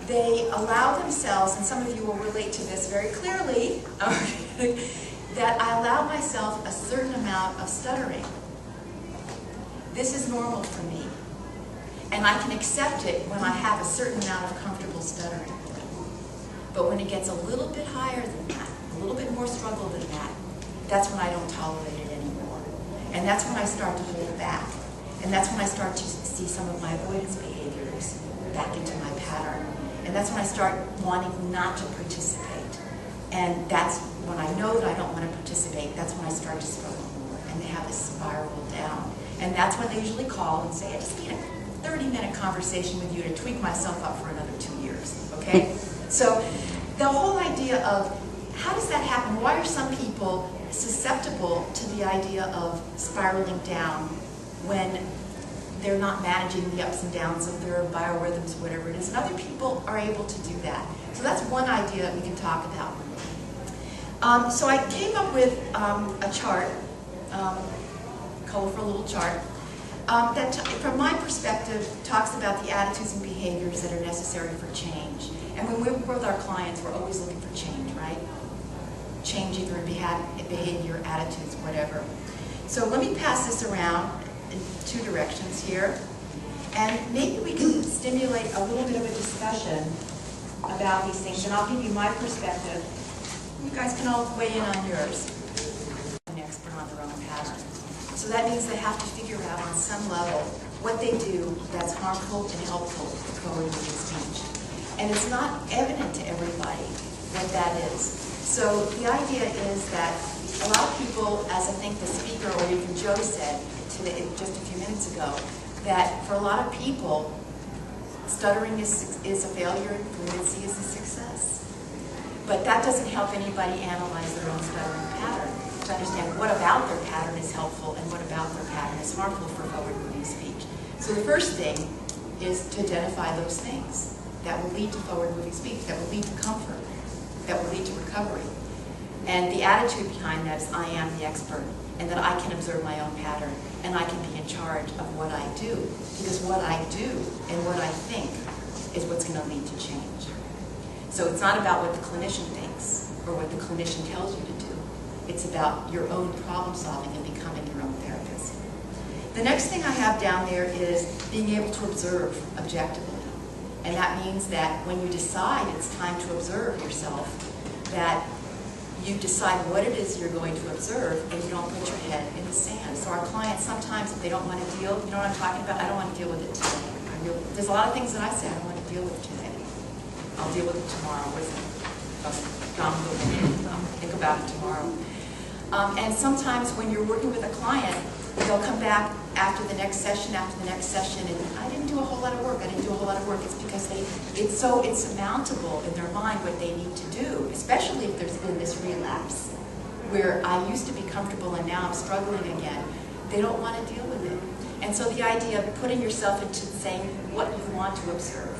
they allow themselves, and some of you will relate to this very clearly, that I allow myself a certain amount of stuttering. This is normal for me. And I can accept it when I have a certain amount of comfortable stuttering. But when it gets a little bit higher than that, a little bit more struggle than that, that's when I don't tolerate it anymore. And that's when I start to hold back. And that's when I start to see some of my avoidance behaviors back into my pattern. And that's when I start wanting not to participate. And that's when I know that I don't want to participate, that's when I start to struggle more. And they have this spiral down. And that's when they usually call and say, I just need a 30-minute conversation with you to tweak myself up for another 2 years, okay? So the whole idea of how does that happen? Why are some people susceptible to the idea of spiraling down when they're not managing the ups and downs of their biorhythms, whatever it is, and other people are able to do that. So that's one idea that we can talk about. So I came up with a chart, colorful little chart, that, from my perspective, talks about the attitudes and behaviors that are necessary for change. And when we work with our clients, we're always looking for change, right? Change either in behavior, attitudes, whatever. So let me pass this around in 2 directions here. And maybe we can stimulate a little bit of a discussion about these things. And I'll give you my perspective. You guys can all weigh in on yours. An expert on their own pattern. So that means they have to figure out on some level what they do that's harmful and helpful to forward-moving speech. And it's not evident to everybody what that is. So the idea is that a lot of people, as I think the speaker or even Joe said just a few minutes ago, that for a lot of people, stuttering is a failure and fluency is a success. But that doesn't help anybody analyze their own stuttering pattern, to understand what about their pattern is helpful and what about their pattern is harmful for forward-moving speech. So the first thing is to identify those things that will lead to forward-moving speech, that will lead to comfort, that will lead to recovery. And the attitude behind that is I am the expert, and that I can observe my own pattern, and I can be in charge of what I do, because what I do and what I think is what's going to lead to change. So it's not about what the clinician thinks or what the clinician tells you to do. It's about your own problem solving and becoming your own therapist. The next thing I have down there is being able to observe objectively. And that means that when you decide it's time to observe yourself, that you decide what it is you're going to observe and you don't put your head in the sand. So our clients, sometimes if they don't want to deal, you know what I'm talking about? I don't want to deal with it today. There's a lot of things that I say I don't want to deal with today. I'll deal with it tomorrow. Think about it tomorrow. And sometimes when you're working with a client, they'll come back after the next session, and I didn't do a whole lot of work. It's because it's so insurmountable in their mind what they need to do, especially if there's been this relapse where I used to be comfortable and now I'm struggling again. They don't want to deal with it. And so the idea of putting yourself into saying what you want to observe.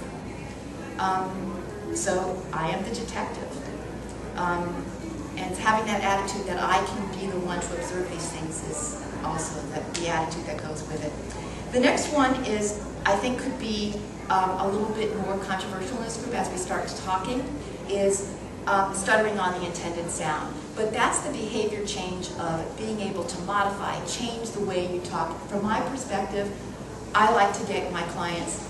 So I am the detective. And having that attitude that I can be the one to observe these things is also the attitude that goes with it. The next one is, I think could be a little bit more controversial in this group as we start talking, is stuttering on the intended sound. But that's the behavior change of being able to modify, change the way you talk. From my perspective, I like to get my clients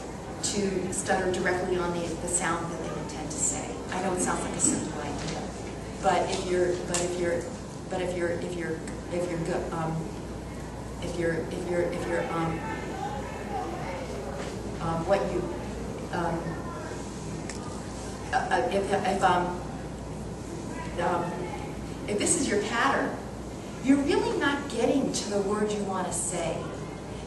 to stutter directly on the sound that they intend to say. I know it sounds like a simple idea, but if you're if this is your pattern, you're really not getting to the word you want to say.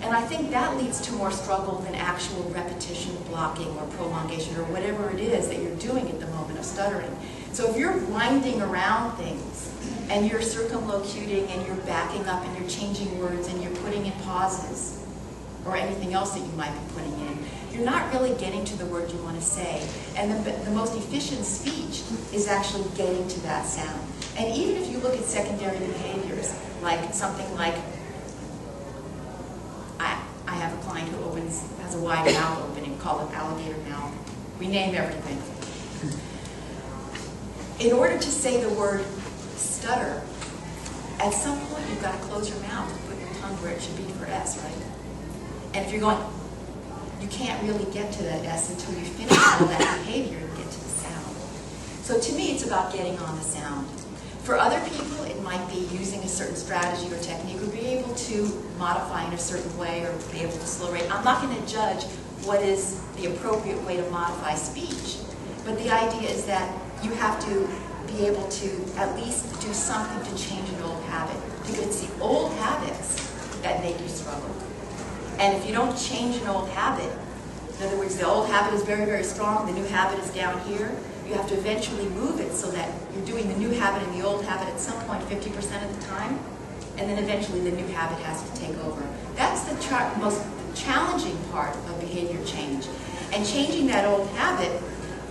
And I think that leads to more struggle than actual repetition, blocking, or prolongation, or whatever it is that you're doing at the moment of stuttering. So if you're winding around things, and you're circumlocuting, and you're backing up, and you're changing words, and you're putting in pauses, or anything else that you might be putting in, you're not really getting to the word you want to say. And the most efficient speech is actually getting to that sound. And even if you look at secondary behaviors, like something like, I have a client who has a wide mouth opening, called an alligator mouth. We name everything. In order to say the word stutter, at some point you've got to close your mouth and put your tongue where it should be for S, right? And if you're going, you can't really get to that S until you finish all that behavior and get to the sound. So to me, it's about getting on the sound. For other people, it might be using a certain strategy or technique, or be able to modify in a certain way, or be able to slow rate. I'm not going to judge what is the appropriate way to modify speech, but the idea is that you have to be able to at least do something to change an old habit, because it's the old habits that make you struggle. And if you don't change an old habit, in other words, the old habit is very, very strong, the new habit is down here, you have to eventually move it so that you're doing the new habit and the old habit at some point 50% of the time, and then eventually the new habit has to take over. That's the most challenging part of behavior change. And changing that old habit,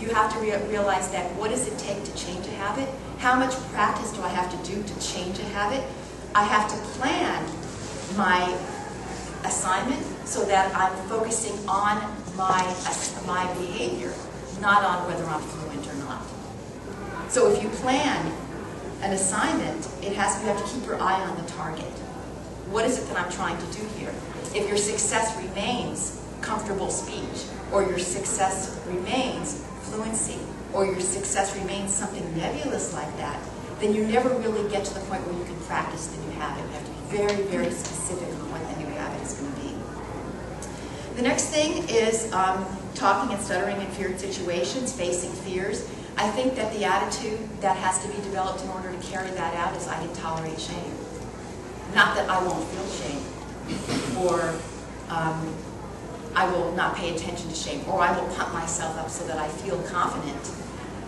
you have to realize that what does it take to change a habit? How much practice do I have to do to change a habit? I have to plan my assignment so that I'm focusing on my behavior, not on whether I'm fluent or not. So if you plan an assignment, you have to keep your eye on the target. What is it that I'm trying to do here? If your success remains comfortable speech, or your success remains fluency, or your success remains something nebulous like that, then you never really get to the point where you can practice the new habit. You have to be very, very specific on what the new habit is going to be. The next thing is talking and stuttering in feared situations, facing fears. I think that the attitude that has to be developed in order to carry that out is I can tolerate shame. Not that I won't feel shame, or I will not pay attention to shame, or I will pump myself up so that I feel confident.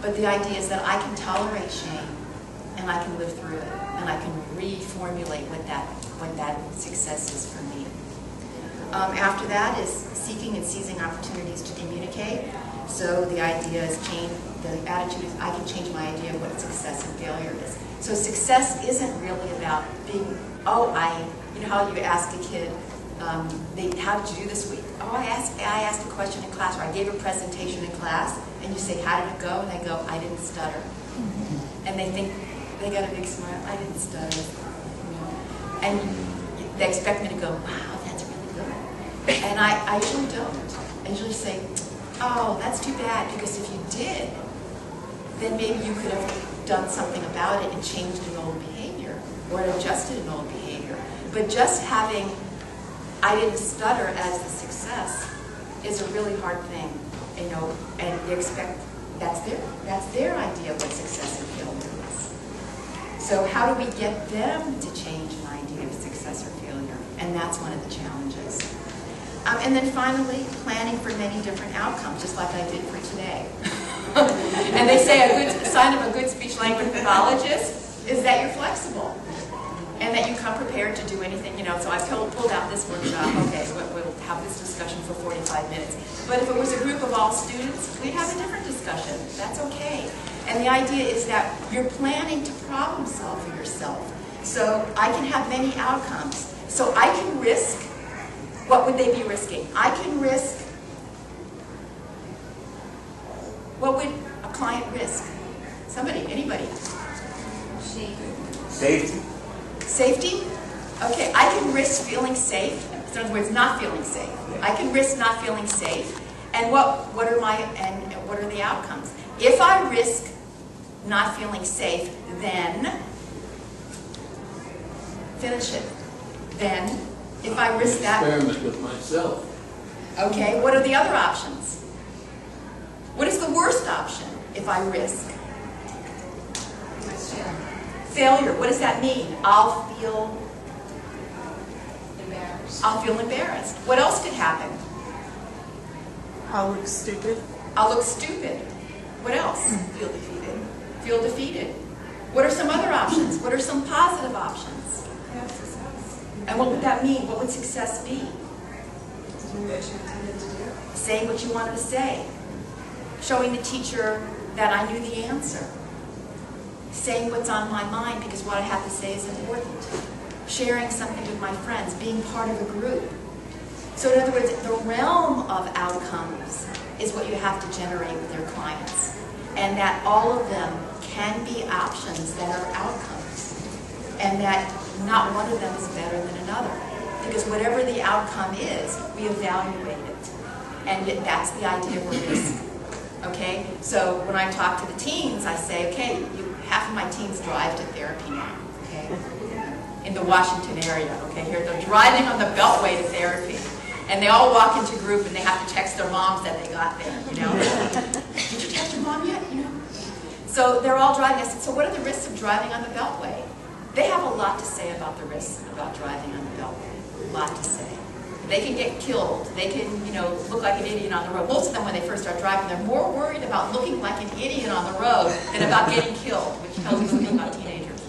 But the idea is that I can tolerate shame, and I can live through it, and I can reformulate what that success is for me. After that is seeking and seizing opportunities to communicate. So the idea is the attitude is I can change my idea of what success and failure is. So success isn't really about being, you know how you ask a kid, how did you do this week? Oh, I asked a question in class, or I gave a presentation in class, and you say, how did it go? And they go, I didn't stutter. And they think, they got a big smile, I didn't stutter. And they expect me to go, wow, that's really good. And I usually don't. I usually say, oh, that's too bad, because if you did, then maybe you could have done something about it and changed an old behavior, or adjusted an old behavior. But just having I didn't stutter as the success is a really hard thing, and they expect that's their idea of what success and failure is. So how do we get them to change an idea of success or failure? And that's one of the challenges. And then finally, planning for many different outcomes, just like I did for today. And they say a good sign of a good speech language pathologist is that you're flexible. And that you come prepared to do anything, so I pulled out this workshop, okay, we'll have this discussion for 45 minutes. But if it was a group of all students, we'd have a different discussion. That's okay. And the idea is that you're planning to problem solve for yourself. So I can have many outcomes. So I can risk, what would they be risking? I can risk, what would a client risk? Somebody, anybody? Safety. Safety? Okay, I can risk feeling safe. In other words, not feeling safe. I can risk not feeling safe. And what are the outcomes? If I risk not feeling safe, then finish it. Then, if I risk that, experiment with myself. Okay, what are the other options? What is the worst option if I risk? Failure. What does that mean? I'll feel embarrassed. What else could happen? I'll look stupid. I'll look stupid. What else? Feel defeated. Feel defeated. What are some other options? What are some positive options? Have success. And what would that mean? What would success be? Doing what you intended to do. Saying what you wanted to say. Showing the teacher that I knew the answer. Saying what's on my mind because what I have to say is important. Sharing something with my friends. Being part of a group. So in other words, the realm of outcomes is what you have to generate with your clients. And that all of them can be options that are outcomes. And that not one of them is better than another. Because whatever the outcome is, we evaluate it. And that's the idea of risk. Okay? So when I talk to the teens, I say, okay, half of my teens drive to therapy now. Okay? In the Washington area. Okay? Here they're driving on the Beltway to therapy. And they all walk into group and they have to text their moms that they got there, you know. Did you text your mom yet? You know. So they're all driving. I said, so what are the risks of driving on the Beltway? They have a lot to say about the risks about driving on the Beltway. A lot to say. They can get killed. They can, you know, look like an idiot on the road. Most of them, when they first start driving, they're more worried about looking like an idiot on the road than about getting killed, which tells you something about teenagers.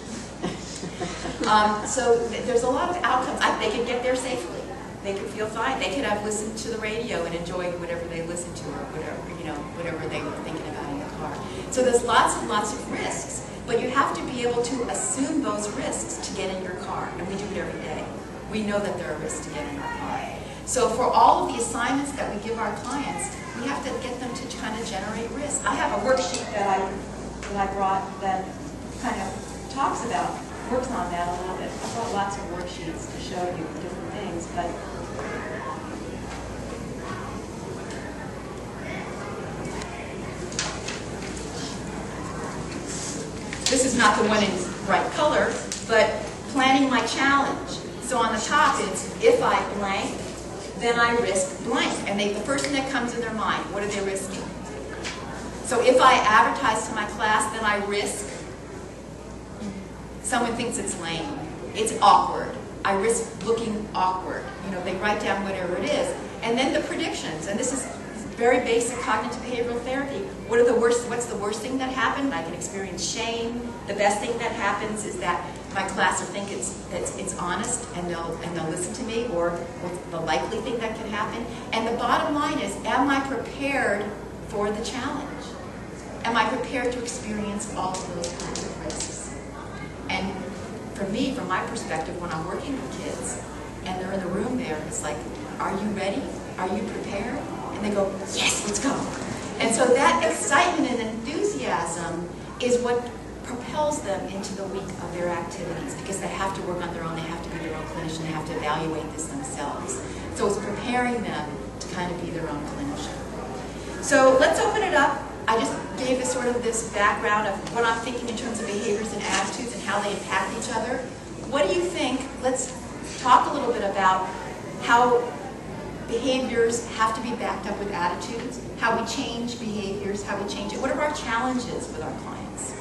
So there's a lot of outcomes. They can get there safely. They could feel fine. They could have listened to the radio and enjoyed whatever they listened to or whatever, you know, whatever they were thinking about in the car. So there's lots and lots of risks, but you have to be able to assume those risks to get in your car, and we do it every day. We know that there are risks to get in our car. So for all of the assignments that we give our clients, we have to get them to kind of generate risk. I have a worksheet that I brought that kind of talks about, works on that a little bit. I brought lots of worksheets to show you different things, but this is not the one in bright color, but planning my challenge. So on the top it's, if I blank, then I risk blank. And the first thing that comes in their mind, what are they risking? So if I advertise to my class, then I risk, someone thinks it's lame, it's awkward. I risk looking awkward. You know, they write down whatever it is. And then the predictions, and this is very basic cognitive behavioral therapy. What's the worst thing that happened? I can experience shame. The best thing that happens is that my class will think it's honest and they'll listen to me, or the likely thing that can happen. And the bottom line is, am I prepared for the challenge? Am I prepared to experience all of those kinds of risks? And for me, from my perspective, when I'm working with kids and they're in the room there, it's like, are you ready? Are you prepared? And they go, yes, let's go. And so that excitement and enthusiasm is what propels them into the week of their activities, because they have to work on their own, they have to be their own clinician, they have to evaluate this themselves. So it's preparing them to kind of be their own clinician. So let's open it up. I just gave this sort of this background of what I'm thinking in terms of behaviors and attitudes and how they impact each other. What do you think? Let's talk a little bit about how behaviors have to be backed up with attitudes, how we change behaviors, how we change it. What are our challenges with our clients?